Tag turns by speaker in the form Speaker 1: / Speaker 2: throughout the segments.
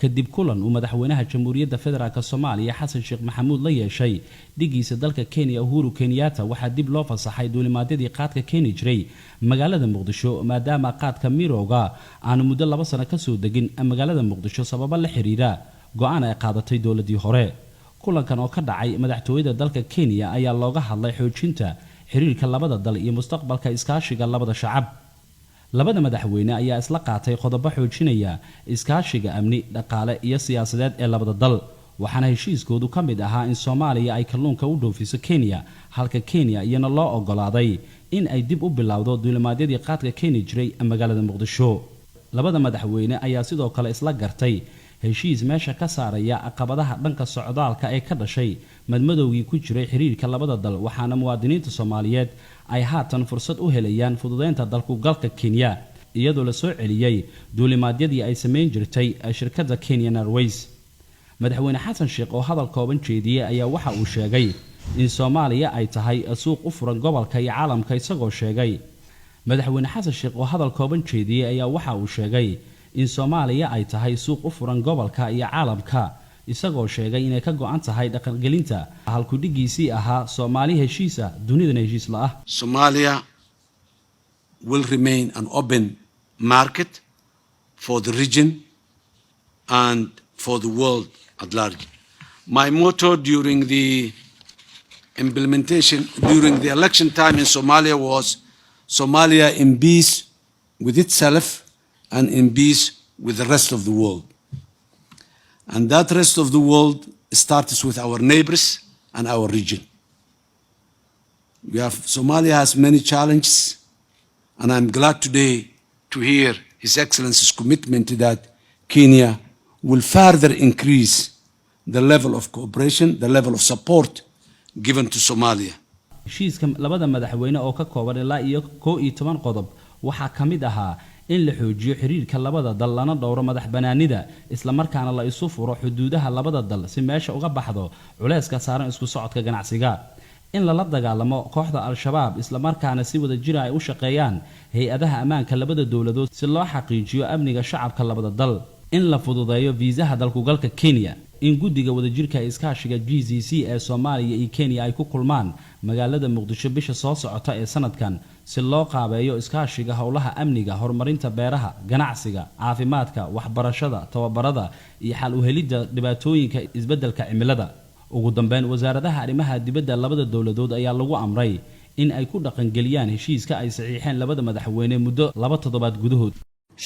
Speaker 1: kadib kulan uu madaxweynaha jamhuuriyadda federaalka Soomaaliya Xasan Sheekh Maxamuud la yeeshay dhigiisa dalka Kenya Uhuru Kenyatta waxaa dib loo fasaxay duulimaadyadii qaadka keeni jiray magaalada Muqdisho maadaama qaadka mirooga aanu muddo 2 sano ka soo degin magaalada Muqdisho sabab la xiriira go'aan ay qaadatay dawladii hore. kulankan oo ka dhacay madaxtooyada dalka Kenya ayaa looga hadlay xoojinta xiriirka labada dal iyo mustaqbalka iskaashiga labada shacab. labada madaxweyne ayaa isla qaatay qodobo xoojinaya iskaashiga amni, dhaqaale iyo siyaasadeed ee labada dal. waxaana heshiiskoodu ka mid ahaa in Soomaaliya ay kalluunka u dhoofiso Kenya, halka Kenya iyana loo ogolaaday in ay dib u bilowdo duulimaadyadii qaadka keeni jiray magaalada Muqdisho. labada madaxweyne ayaa sidoo kale isla gartay heshiis meesha ka saaraya caqabadaha dhanka socdaalka ee ka dhashay madmadowgii ku jiray xiriirka labada dal, waxaana muwaadiniinta Soomaaliyeed ay haatan fursad u helayaan fududeynta dalku galka Kenya iyadoo la soo celiyay duulimaadyadii ay sameyn jirtay shirkadda Kenyan Airways. madaxweyne Xasan Sheekh oo hadal kooban jeediyay ayaa waxa uu sheegay in Soomaaliya ay tahay suuq u furan gobolka iyo caalamka, isagoo sheegay madaxweyne Xasan Sheekh oo hadal kooban jeediyay ayaa waxa uu sheegay in Soomaaliya ay tahay suuq u furan gobolka iyo caalamka, isagoo sheegay inay ka go'an tahay dhaqangelinta halku dhigiisii ahaa Soomaali heshiisa dunidana heshiis la ah.
Speaker 2: Somalia will remain an open market for the region and for the world at large. My motto during the election time in Somalia was Somalia in peace with itself and in peace with the rest of the world. And that rest of the world starts with our neighbors and our region. Somalia has many challenges, and I'm glad today to hear His Excellency's commitment that Kenya will further increase the level of cooperation, the level of support given to Somalia.
Speaker 1: heshiiska labada madaxweyne oo ka kooban ilaa iyo 11 qodob waxaa ka mid ahaa in la xoojiyo xiriirka labada dal lana dhowro madax banaanida, isla markaana la isu furo xuduudaha labada dal si meesha uga baxdo culayska saaran isku socodka ganacsiga, in la dagaalamo kooxda Al-Shabaab, isla markaana si wada jir ay u shaqeeyaan hay'adaha ammaanka labada dawladood si loo xaqiijiyo amniga shacabka labada dal, in la fududeeyo viisaha dalku galka Kenya, in guddiga wadajirka iskaashiga GCC ee Soomaaliya iyo Kenya ay ku kulmaan magaalada Muqdisho bisha soo socota ee sanadkan si loo qaabeeyo iskaashiga howlaha amniga, horumarinta beeraha, ganacsiga, caafimaadka, waxbarashada, tababarada iyo xal u helidda dhibaatooyinka isbeddelka cimilada. ugu dambeyn, wasaaradaha arrimaha dibadda labada dawladood ayaa lagu amray in ay ku dhaqangeliyaan heshiiska ay saxiixeen labada madaxweyne muddo 2 toddobaad gudahood.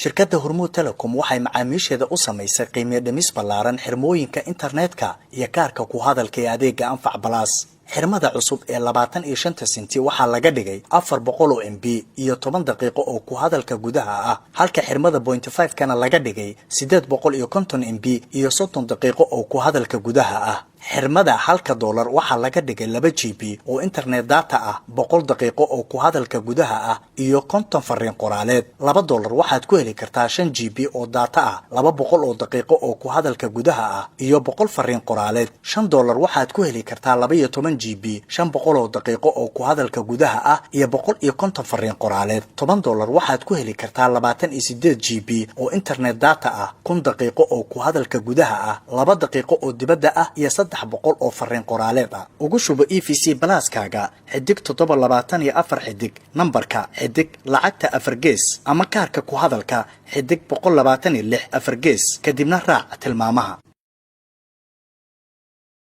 Speaker 3: shirkadda Hormuud Telecom waxay macaamiisheeda u samaysay qiimo dhimis ballaaran xirmooyinka internetka iyo kaarka ku hadalka ee adeega Anfac Plus. xirmada cusub ee 25 senti waxaa laga dhigay 400 MB iyo 10 daqiiqo oo ku hadalka gudaha ah, halka xirmada 0.5 kana laga dhigay 850 MB iyo 30 daqiiqo oo ku hadalka gudaha ah. xirmada $1 waxaa laga dhigay 2 GB oo internet data ah, 100 daqiiqo oo ku hadalka gudaha ah iyo 50 fariin qoraaleed. $2 waxaad ku heli kartaa 5 GB oo data ah, 200 oo daqiiqo oo ku hadalka gudaha ah iyo 100 fariin qoraaleed. $5 waxaad ku heli kartaa 12 GB 500 oo daqiiqo oo ku hadalka gudaha ah iyo 150 fariin qoraaleed. $10 waxaad ku heli kartaa 28 GB oo internet data ah, 1000 daqiiqo oo ku hadalka gudaha ah, 2 daqiiqo oo dibadda ah iyo 300 oo fariin qoraaleed ah. ugu shubo EVC Plus-kaaga xidig 724 xidig nambarka xidig lacagta 4 gees ama kaarka ku hadalka xidig 126 4 gees kadibna raac tilmaamaha.